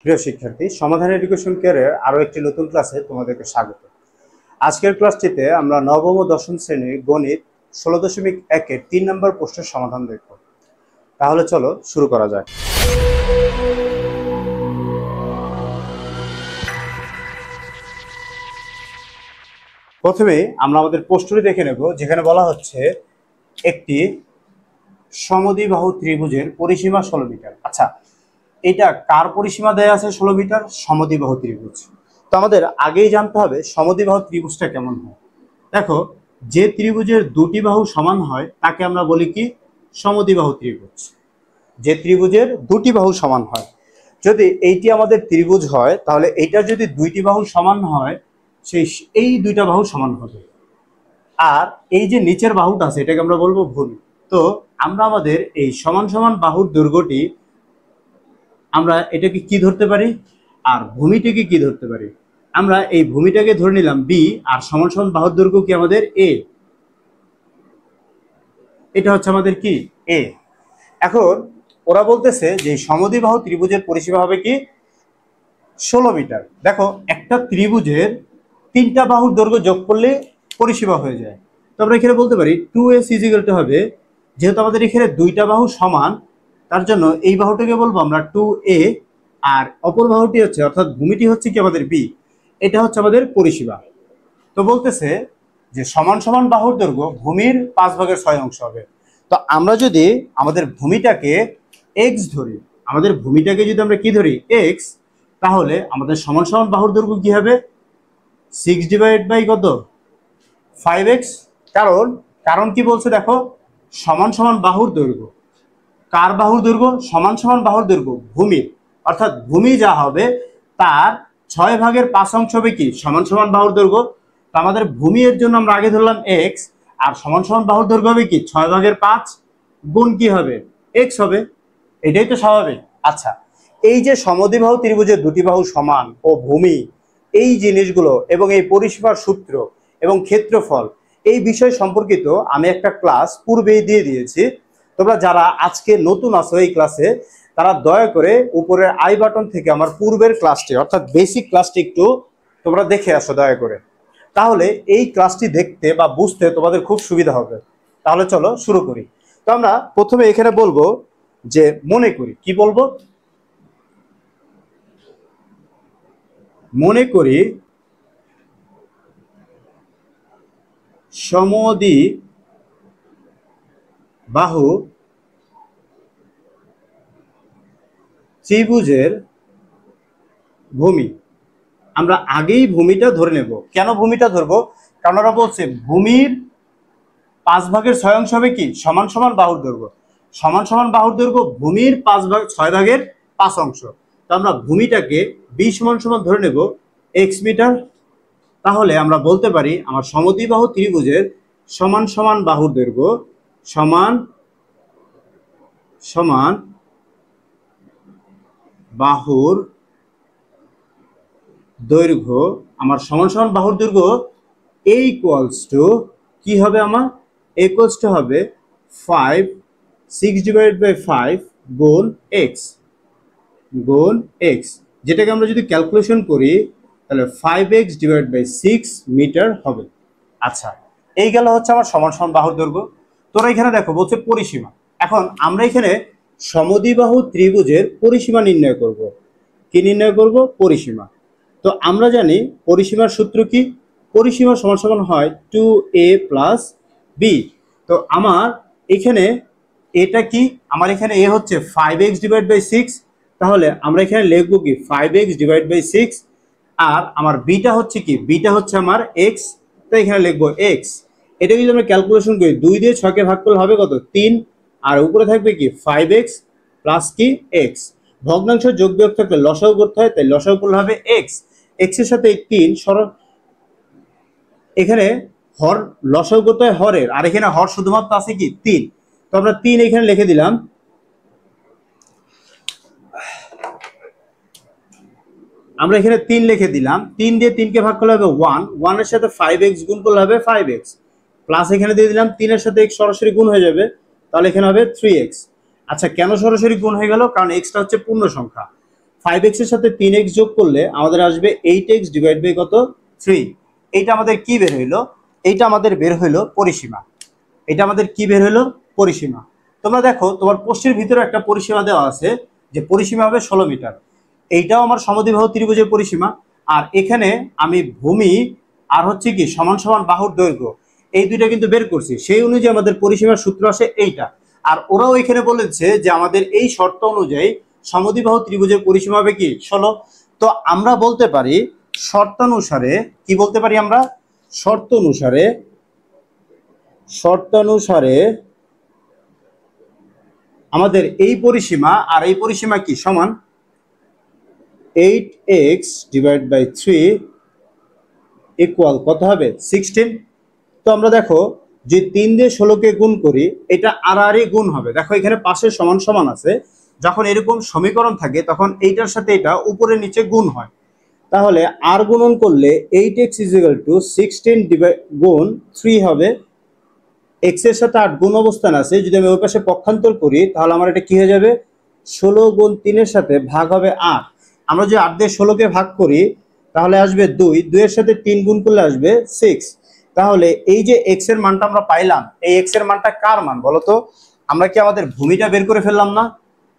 প্রিয় শিক্ষার্থী, সমাধান এডুকেশন কেয়ারের আরো একটি নতুন ক্লাসে তোমাদেরকে স্বাগত। আজকের ক্লাসটিতে আমরা নবম ও দশম শ্রেণীর গণিত 16.1-এর 3 নম্বর প্রশ্নের সমাধান দেখব। তাহলে চলো শুরু করা যাক। প্রথমে আমরা আমাদের প্রশ্নটি দেখে নেব, যেখানে বলা হচ্ছে একটি সমদ্বিবাহু ত্রিভুজের পরিসীমা 16 মিটার। আচ্ছা, এটা কার পরিসীমা দেয়া আছে? 16 মিটার, সমদ্বিবাহু ত্রিভুজ। তো আমাদের আগেই জানতে হবে সমদ্বিবাহু ত্রিভুজটা কেমন হয়। দেখো, যে ত্রিভুজের দুটি বাহু সমান হয় তাকে আমরা বলি কি? সমদ্বিবাহু ত্রিভুজ। যে ত্রিভুজের দুটি বাহু সমান হয়, যদি এইটি আমাদের ত্রিভুজ হয় তাহলে এইটা যদি দুইটি বাহু সমান হয়, এই দুইটা বাহু সমান হবে। আর এই যে নিচের বাহুটা আছে এটাকে আমরা বলবো ভূমি। তো আমরা আমাদের এই সমান সমান বাহুর দৈর্ঘ্যটি আমরা এটাকে কি ধরতে পারি, আর ভূমিটাকে কি ধরতে পারি? আমরা এই ভূমিটাকে ধরে নিলাম বি, আর সমান সমান বাহুর দৈর্ঘ্য কি আমাদের এ। এটা হচ্ছে আমাদের কি এ। এখন ওরা বলতেছে যে সমদ্বিবাহু ত্রিভুজের পরিসীমা হবে কি? 16 মিটার। দেখো, একটা ত্রিভুজের তিনটা বাহুর দৈর্ঘ্য যোগ করলে পরিসীমা হয়ে যায়। তো আমরা এখানে বলতে পারি 2s = হবে, যেহেতু আমাদের এখানে দুইটা বাহু সমান, তার জন্য এই বাহুটাকে বলবো আমরা 2a, আর অপর বাহুটি হচ্ছে অর্থাৎ ভূমিটি হচ্ছে কি আমাদের b। এটা হচ্ছে আমাদের পরিসীমা। তো বলতেছে যে সমান সমান বাহুর দৈর্ঘ্য ভূমির 5/6 অংশ হবে। তো আমরা যদি আমাদের ভূমিটাকে x ধরি, আমাদের ভূমিটাকে যদি আমরা কি ধরি x, তাহলে আমাদের সমান সমান বাহুর দৈর্ঘ্য কি হবে? 6/5x। কারণ কি বলছে দেখো, সমান সমান বাহুর দৈর্ঘ্য। কার বাহুর দৈর্ঘ্য? সমান সমান বাহুর দৈর্ঘ্য ভূমির। অর্থাৎ ভূমি যা হবে তার 6/5 অংশ হবে কি? সমান সমান বাহুর দৈর্ঘ্য। তো আমাদের ভূমি এর জন্য আমরা আগে ধরলাম x, আর সমান সমান বাহুর দৈর্ঘ্য হবে কি? 6/5 গুণ কি হবে? x হবে। এটাই তো স্বাভাবিক। আচ্ছা, এই যে সমদ্বিবাহু ত্রিভুজের দুটি বাহু সমান ও ভূমি, এই জিনিসগুলো এবং এই পরিসীমার সূত্র এবং ক্ষেত্রফল, এই বিষয় সম্পর্কিত আমি একটা ক্লাস পূর্বেই দিয়ে দিয়েছি। তোমরা যারা আজকে নতুন আছো এই ক্লাসে, তারা দয়া করে উপরের আই বাটন থেকে আমার পূর্বের ক্লাসটি অর্থাৎ বেসিক ক্লাসটি একটু তোমরা দেখে আসো দয়া করে। তাহলে এই ক্লাসটি দেখতে বা বুঝতে তোমাদের খুব সুবিধা হবে। তাহলে চলো শুরু করি। তো আমরা প্রথমে এখানে বলবো যে মনে করি, কি বলবো? মনে করি সমদ্বিবাহু ত্রিভুজের ভূমি। আমরা আগেই ভূমিটা ধরে নেব। কেন ভূমিটা ধরবো? কারণ ওরা বলছে ভূমির 5/6 অংশ হবে কি? সমান সমান বাহুর দৈর্ঘ্য। সমান সমান বাহুর দৈর্ঘ্য ভূমির 6/5 অংশ। তো আমরা ভূমিটাকে b সমান সমান ধরে নেব x মিটার। তাহলে আমরা বলতে পারি আমার সমদ্বিবাহু ত্রিভুজের সমান সমান বাহুর দৈর্ঘ্য সমান সমান বাহুর দৈর্ঘ্য, আমার সমান সমান বাহুর দৈর্ঘ্য কি হবে? আমার হবে 6/5 গুণ x, যেটাকে আমরা যদি ক্যালকুলেশন করি তাহলে 5x/6 মিটার হবে। আচ্ছা, এই গেল হচ্ছে আমার সমান সমান বাহুর দৈর্ঘ্য। তোরা এখানে দেখো বলছে পরিসীমা। এখন আমরা এখানে সমদ্বিবাহু ত্রিভুজের পরিসীমা নির্ণয় করব। কি নির্ণয় করব? পরিসীমা। তো আমরা জানি পরিসীমার সূত্র কি? পরিসীমা সমান সমান হয় 2a + b। তো আমার এখানে এটা কি? আমার এখানে a হচ্ছে 5x/6, তাহলে আমরা এখানে লিখব কি? 5x/6। আর আমার বিটা হচ্ছে কি? বিটা হচ্ছে আমার x, তাই এখানে লিখব x। এটা যদি আমরা ক্যালকুলেশন করি 2 দিয়ে 6 কে ভাগ করলে হবে কত? 3। আর উপরে থাকবে কি? 5x প্লাস কি x। ভগ্নাংশ যোগ বিয়োগ থাকলে লসাগু করতে হয়, তাই লসাগু করলে হবে x। x এর সাথে 3 এখানে হর লসাগু করতে হয় হরের, আর এখানে হর শুধুমাত্র আছে কি? 3। তো আমরা 3 এখানে লিখে দিলাম। আমরা এখানে 3 লিখে দিলাম। 3 দিয়ে 3 কে ভাগ করলে হবে 1। 1 এর সাথে 5x গুণ করলে হবে 5x, প্লাস এখানে দিয়ে দিলাম 3 এর সাথে x সরাসরি গুণ হয়ে যাবে, তাহলে এখানে হবে 3x। আচ্ছা, কেন সরাসরি গুণ হয়ে গেল? কারণ x টা হচ্ছে পূর্ণ সংখ্যা। 5x এর সাথে 3x যোগ করলে আমাদের আসবে 8x ডিভাইড বাই কত 3। এইটা আমাদের কি বের হইলো? এইটা আমাদের বের হইলো পরিসীমা। এটা আমাদের কি বের হইলো? পরিসীমা। তোমরা দেখো তোমার প্রশ্নের ভিতরে একটা পরিসীমা দেওয়া আছে যে পরিসীমা হবে 16 মিটার। এইটাও আমার সমদ্বিবাহু ত্রিভুজের পরিসীমা। আর এখানে আমি ভূমি আর হচ্ছে কি সমান সমান বাহুর দৈর্ঘ্য এই দুইটা কিন্তু বের করছি, সেই অনুযায়ী আমাদের পরিসীমার সূত্র আসে এইটা। আর ওরাও এখানে বলেছে যে আমাদের এই শর্ত অনুযায়ী সমদ্বিবাহু ত্রিভুজের পরিসীমা হবে কি 16। তো আমরা বলতে পারি শর্তানুসারে, কি বলতে পারি আমরা? শর্তানুসারে আমাদের এই পরিসীমা আর এই পরিসীমা কি সমান 8x ডিভাইড বাই 3 ইকুয়াল কত হবে 16। তো আমরা দেখো যে 3 দিয়ে 16কে গুণ করি, এটা আর গুণ হবে। দেখো এখানে পাশে সমান সমান আছে, যখন এরকম সমীকরণ থাকে তখন এইটার সাথে এটা উপরে নিচে গুণ হয়। তাহলে আর গুণন করলে 8x = 16 গুণ 3 হবে। x এর সাথে 8 গুণ অবস্থান আছে, যদি আমি ওই পাশে পক্ষান্তর করি তাহলে আমার এটা কি হয়ে যাবে 16 গুণ 3 এর সাথে ভাগ হবে 8। আমরা যদি 8 দিয়ে 16কে ভাগ করি তাহলে আসবে 2, 2 এর সাথে 3 গুণ করলে আসবে 6। তাহলে এই যে x এর মানটা আমরা পাইলাম, এই x এর মানটা কার মান বলো তো? আমরা কি আমাদের ভূমিটা বের করে ফেললাম না?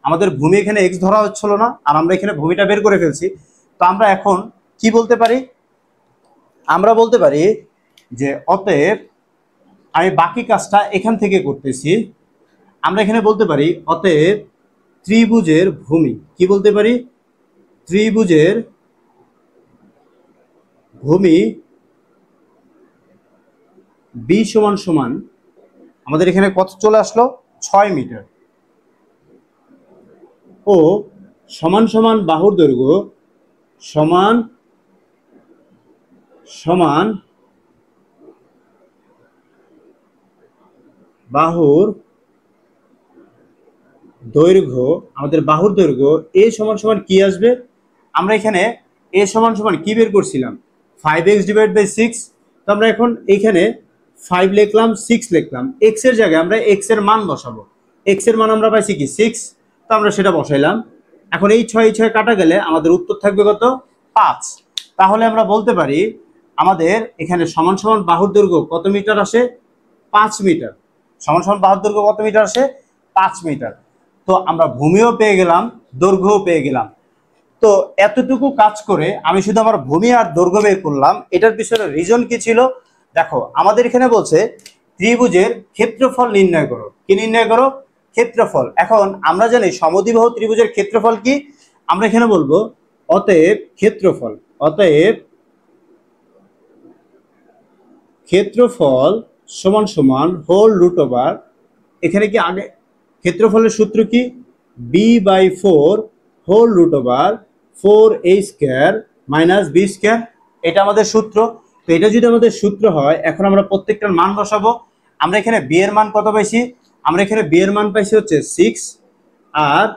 আমাদের ভূমি এখানে x ধরা হচ্ছিল না, আর আমরা এখানে ভূমিটা বের করে ফেলছি। তো আমরা এখন কি বলতে পারি? আমরা বলতে পারি যে অতএব, আমি বাকি কাজটা এখান থেকে করতেছি, আমরা এখানে বলতে পারি অতএব ত্রিভুজের ভূমি, কি বলতে পারি? ত্রিভুজের ভূমি b সমান সমান আমাদের এখানে কত চলে আসলো 6 মিটার, ও সমান সমান বাহুর দৈর্ঘ্য সমান সমান বাহুর দৈর্ঘ্য, আমাদের বাহুর দৈর্ঘ্য a সমান সমান কি আসবে? আমরা এখানে a সমান সমান কি বের করছিলাম 5x ডিভাইড বাই 6। তো আমরা এখন এখানে 5 লিখলাম, 6 লিখলাম, x এর জায়গায় আমরা x এর মান বসাবো। x এর মান আমরা পাইছি কি 6, তো আমরা সেটা বসাইলাম। এখন এই 6 কাটা গেলে আমাদের উত্তর থাকবে কত 5। তাহলে আমরা বলতে পারি আমাদের এখানে সমান সমান বাহুর দৈর্ঘ্য কত মিটার আসে 5 মিটার। সমান সমান বাহুর দৈর্ঘ্য কত মিটার আসে 5 মিটার। তো আমরা ভূমিও পেয়ে গেলাম, দৈর্ঘ্যও পেয়ে গেলাম। তো এতটুকু কাজ করে আমি শুধু আমার ভূমি আর দৈর্ঘ্য বের করলাম, এটার পিছনে রিজন কি ছিল? দেখো আমাদের এখানে বলছে ত্রিভুজের ক্ষেত্রফল নির্ণয় করো। কি নির্ণয় করো? ক্ষেত্রফল। এখন আমরা জানি সমদ্বিবাহু ত্রিভুজের ক্ষেত্রফল কি? আমরা এখানে বলবো অতএব ক্ষেত্রফল, অতএব ক্ষেত্রফল সমান সমান হোল রুট ওভার, এখানে কি আগে ক্ষেত্রফলের সূত্র কি b/4 whole root over 4a square minus b square, এটা আমাদের সূত্র। তো এটা যদি আমাদের সূত্র হয়, এখন আমরা প্রত্যেকটার মান বসাবো। আমরা এখানে b এর মান কত পাইছি? আমরা এখানে b এর মান পাইছি হচ্ছে 6, আর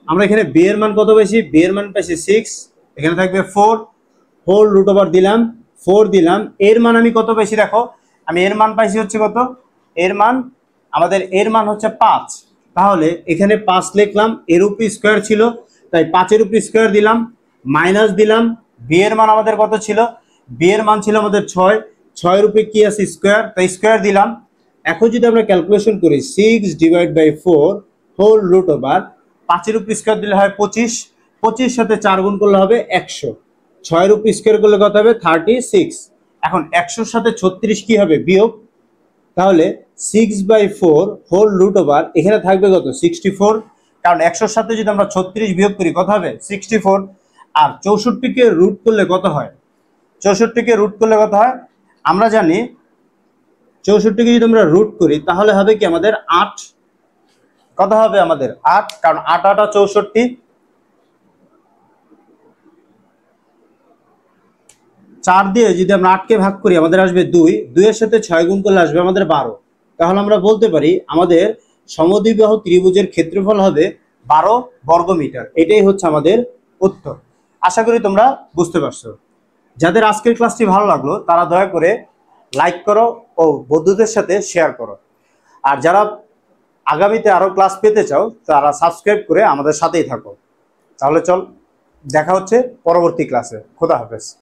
আমরা এখানে b এর মান কত পাইছি? b এর মান পাইছি 6, এখানে থাকবে 4 হোল রুট ওভার দিলাম, 4 দিলাম। এর মান আমি কত পাইছি? দেখো আমি এর মান পাইছি হচ্ছে কত, এর মান আমাদের এর মান হচ্ছে 5। তাহলে এখানে 5 লিখলাম, এর উপর স্কয়ার ছিল তাই 5 এর উপর স্কয়ার দিলাম, মাইনাস দিলাম b এর মান আমাদের কত ছিল? b এর মান ছিল আমাদের 6, 6 এর উপরে কি আছে স্কয়ার, তাই স্কয়ার দিলাম। এখন যদি আমরা ক্যালকুলেশন করি 6 divide by 4 whole root over 5 এর উপর স্কয়ার দিলে হয় 25, 25 সাথে 4 গুণ করলে হবে 100, 6 এর উপর স্কয়ার করলে কত হবে 36। এখন 100 এর সাথে 36 কি হবে বিয়োগ, তাহলে 6/4 হোল রুট ওভার এখানে থাকবে কত 64, কারণ 100 এর সাথে যদি আমরা 36 বিয়োগ করি কত হবে 64। আর 64 কে রুট করলে কত হয়? 64 কে রুট করলে কত হয়? আমরা জানি 64 কে যদি আমরা রুট করি তাহলে হবে কি আমাদের 8, কত হবে আমাদের 8, কারণ 8 8 64, 4 দিয়ে যদি আমরা 8 কে ভাগ করি আমাদের আসবে 2, 2 এর সাথে 6 গুণ করলে আসবে আমাদের 12। তাহলে আমরা বলতে পারি আমাদের সমদ্বিবাহু ত্রিভুজের ক্ষেত্রফল হবে 12 বর্গ মিটার। এটাই হচ্ছে আমাদের উত্তর। আশা করি তোমরা বুঝতে পারছো। যাদের আজকের ক্লাসটি ভালো লাগলো তারা দয়া করে লাইক করো ও বন্ধুদের সাথে শেয়ার করো। আর যারা আগামীতে আরও ক্লাস পেতে চাও তারা সাবস্ক্রাইব করে আমাদের সাথেই থাকো। তাহলে চল, দেখা হচ্ছে পরবর্তী ক্লাসে। খোদা হাফেজ।